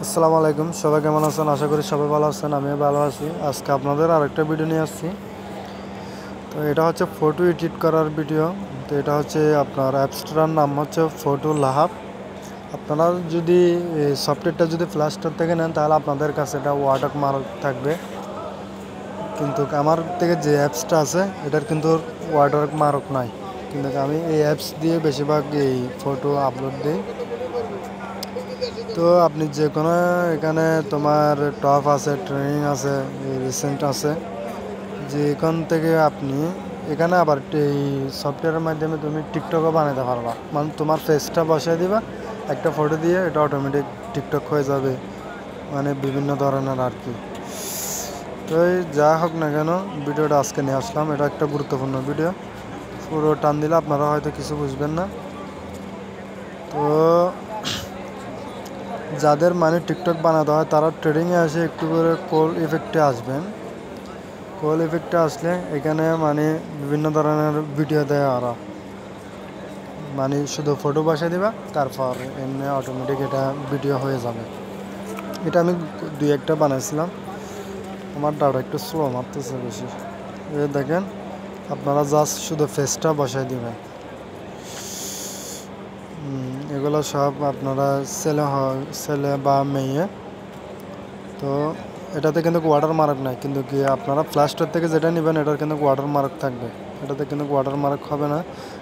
আসসালামু আলাইকুম, সবাই কেমন আছেন? আশা করি সবাই ভালো আছেন। আমিও ভালো আছি। আজকে আপনাদের আরেকটা ভিডিও নিয়ে আসছি। তো এটা হচ্ছে ফটো এডিট করার ভিডিও। তো এটা হচ্ছে আপনার অ্যাপসটার নাম হচ্ছে ফটো লাহাব। আপনারা যদি সফটওয়্যারটা যদি প্লে স্টোর থেকে নেন তাহলে আপনাদের কাছে এটা ওয়াটারমার্ক থাকবে, কিন্তু আমার থেকে যে অ্যাপসটা আছে এটার কিন্তু ওয়াটারমার্ক নাই। কিন্তু আমি এই অ্যাপস দিয়ে বেশিরভাগ এই ফটো আপলোড দিই। তো আপনি যে কোনো এখানে তোমার টপ আছে, ট্রেনিং আছে, রিসেন্ট আছে, যে এখান থেকে আপনি এখানে আবার এই সফটওয়্যারের মাধ্যমে তুমি টিকটকও বানাতে পারবা। মানে তোমার ফেসটা বসাই দিবা, একটা ফটো দিয়ে এটা অটোমেটিক টিকটক হয়ে যাবে, মানে বিভিন্ন ধরনের আর কি। তো যা হোক না কেন, ভিডিওটা আজকে নিয়ে আসলাম। এটা একটা গুরুত্বপূর্ণ ভিডিও, পুরো টান দিলে আপনারা হয়তো কিছু বুঝবেন না। তো যাদের মানে টিকটক বানাতে হয় তারা ট্রেডিংয়ে আসে একটু করে কোল ইফেক্টে আসবেন। কোল ইফেক্টে আসলে এখানে মানে বিভিন্ন ধরনের ভিডিও দেয় ওরা, মানে শুধু ফটো বসে দিবা, তারপর এমনি অটোমেটিক এটা ভিডিও হয়ে যাবে। এটা আমি দুই একটা বানাইছিলাম। আমার ডাটা একটু স্লো মারতেছে বেশি। দেখেন, আপনারা জাস্ট শুধু ফেসটা বসাই দিবেন। এগুলো সব আপনারা ছেলে বা মেয়ে। তো এটাতে কিন্তু ওয়াটারমার্ক নাই, কিন্তু কি আপনারা প্লে স্টোর থেকে যেটা নেবেন এটার কিন্তু ওয়াটারমার্ক থাকবে, এটাতে কিন্তু ওয়াটারমার্ক হবে না।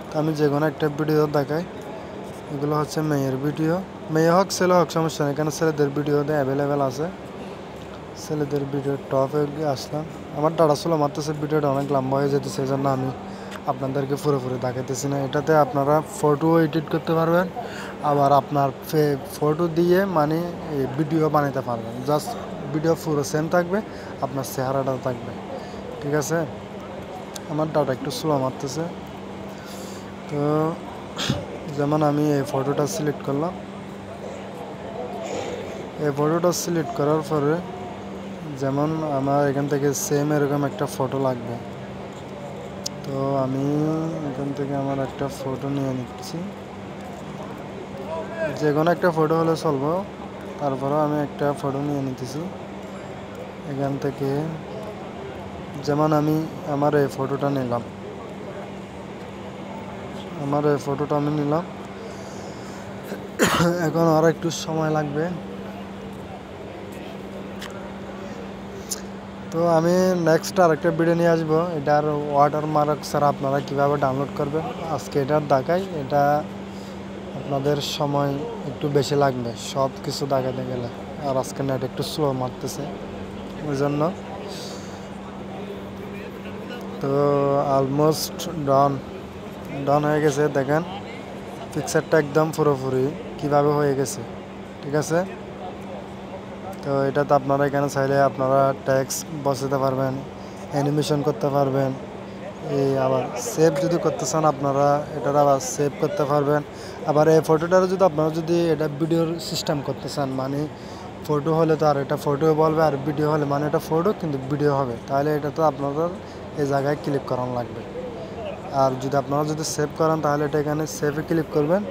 তো আমি যে কোনো একটা ভিডিও দেখাই। এগুলো হচ্ছে মেয়ের ভিডিও, মেয়ে হোক ছেলে হোক সমস্যা নেই, এখানে ছেলেদের ভিডিওতে অ্যাভেলেবেল আছে। ছেলেদের ভিডিও টপে আসলাম। আমার ডাটা ছিল মারতেছে, ভিডিওটা অনেক লম্বা হয়ে যেতেছে, সেই জন্য আমি আপনাদেরকে পুরোপুরি দেখাইতেছি না। এটাতে আপনারা ফটো এডিট করতে পারবেন, আবার আপনার ফটো দিয়ে মানে ভিডিও বানাতে পারবেন। জাস্ট ভিডিও পুরো সেম থাকবে, আপনার চেহারাটাও থাকবে। ঠিক আছে, আমার ডাটা একটু স্লো মারতেছে। তো যেমন আমি এই ফটোটা সিলেক্ট করলাম। এই ফটোটা সিলেক্ট করার পরে যেমন আমার এখান থেকে সেম এরকম একটা ফটো লাগবে। তো আমি এখান থেকে আমার একটা ফটো নিয়ে নিচ্ছি, যে কোনো একটা ফটো হলে চলবো। তারপরেও আমি একটা ফটো নিয়ে নিতেছি এখান থেকে। যেমন আমি আমার এই ফটোটা নিলাম, এখন আর একটু সময় লাগবে। তো আমি নেক্সট আরেকটা ভিডিও নিয়ে আসবো, এটার ওয়াটারমার্ক ছাড়া আপনারা কীভাবে ডাউনলোড করবেন আজকে এটার দেখাই। এটা আপনাদের সময় একটু বেশি লাগবে সব কিছু দেখাতে গেলে, আর আজকে নেট একটু স্লো মারতেছে ওই জন্য। তো অলমোস্ট ডান হয়ে গেছে। দেখেন পিকচারটা একদম পুরোপুরি কীভাবে হয়ে গেছে। ঠিক আছে, তো এটাতে আপনারা এখানে চাইলে আপনারা ট্যাক্স বসাতে পারবেন, অ্যানিমেশন করতে পারবেন। এই আবার সেভ যদি করতে চান আপনারা এটার আবার সেভ করতে পারবেন। আবার এই ফটোটার যদি আপনারা যদি এটা ভিডিওর সিস্টেম করতে চান, মানে ফটো হলে তো আর এটা ফটো বলবে, আর ভিডিও হলে মানে এটা ফটো কিন্তু ভিডিও হবে, তাহলে এটা তো আপনাদের এই জায়গায় ক্লিক করানো লাগবে। আর যদি আপনারা যদি সেভ করেন তাহলে এটা এখানে সেভে ক্লিক করবেন।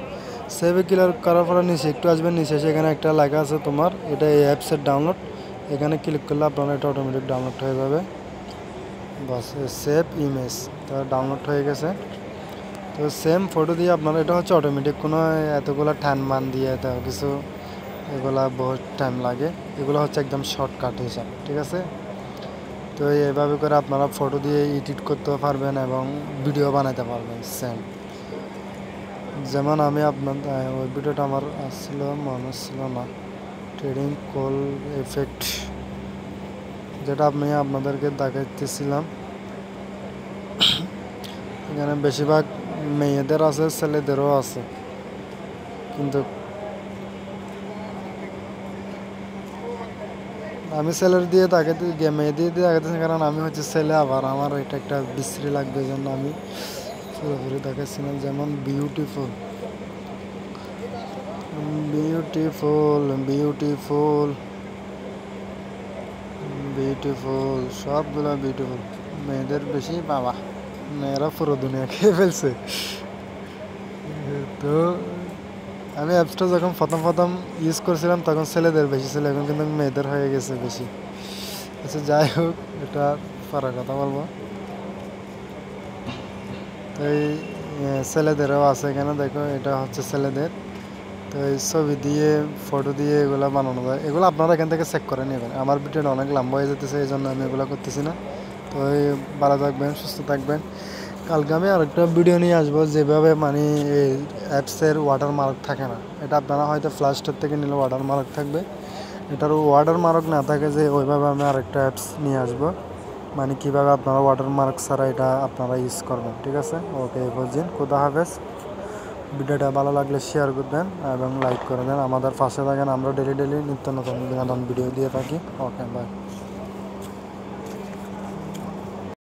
সেভে ক্লিক করার পরে নিচে একটু আসবেন, নিচে এসে এখানে একটা লেখা আছে তোমার এটা এই অ্যাপসের ডাউনলোড, এখানে ক্লিক করলে আপনারা এটা অটোমেটিক ডাউনলোড হয়ে যাবে। বাস, সেভ ইমেজ তো ডাউনলোড হয়ে গেছে। তো সেম ফটো দিয়ে আপনারা, এটা হচ্ছে অটোমেটিক, কোনো এতগুলো মান দিয়ে এত কিছু এগুলা বহুত টাইম লাগে, এগুলো হচ্ছে একদম শর্টকাট হিসাব। ঠিক আছে, তো এইভাবে করে আপনারা ফটো দিয়ে এডিট করতেও পারবেন এবং ভিডিও বানাতে পারবেন সেম। যেমন আমি ওই ভিডিওটা আমার আসছিল, মনে ছিল না, ট্রেডিং কল এফেক্ট, যেটা আমি আপনাদেরকে দেখাইতেছিলাম। এখানে বেশিরভাগ মেয়েদের আছে, ছেলেদেরও আছে, কিন্তু আমি ছেলের দিয়ে তাকাতে গিয়ে মেয়ে দিয়ে তাকাতেছি, কারণ আমি হচ্ছে ছেলে, আবার আমার এটা একটা বিশ্রী লাগবে, এই জন্য আমি পুরোপুরি দেখাচ্ছিলাম। যেমন বিউটিফুল বিউটিফুল বিউটিফুল বিউটিফুল, সবগুলো বিউটিফুল। মেয়েদের বেশি, বাবা মেয়েরা পুরো দুনিয়া খেয়ে ফেলছে। তো আমি অ্যাপসটা যখন প্রথম ইউজ করছিলাম তখন ছেলেদের বেশি ছিল, এখন কিন্তু মেয়েদের হয়ে গেছে বেশি। আচ্ছা যাই হোক, এটা পরে কথা বলবো। তো এই ছেলেদেরও আছে এখানে, দেখো এটা হচ্ছে ছেলেদের। তো এই ছবি দিয়ে ফটো দিয়ে এগুলো বানানো যায়, এগুলো আপনারা এখান থেকে চেক করে নেবেন। আমার ভিডিওটা অনেক লম্বা হয়ে যেতেছে, এই জন্য আমি এগুলো করতেছি না। তো এই ভালো থাকবেন, সুস্থ থাকবেন। কালকে আমি আরেকটা ভিডিও নিয়ে আসবো, যেভাবে মানে এই অ্যাপসের ওয়াটারমার্ক থাকে না, এটা আপনারা হয়তো প্লে স্টোর থেকে নিলে ওয়াটারমার্ক থাকবে, এটার ওয়াটারমার্ক না থাকে, যে ওইভাবে আমি আরেকটা অ্যাপস নিয়ে আসবো, মানে কীভাবে আপনারা ওয়াটারমার্ক ছাড়া এটা আপনারা ইউজ করবেন। ঠিক আছে, ওকে, এই পর্যন্ত, খুদা হাফেজ। ভিডিওটা ভালো লাগলে শেয়ার করবেন এবং লাইক করে দেন, আমাদের পাশে থাকেন। আমরা ডেলি নিত্য নতুন বিনোদন ভিডিও দিয়ে থাকি। ওকে, বাই।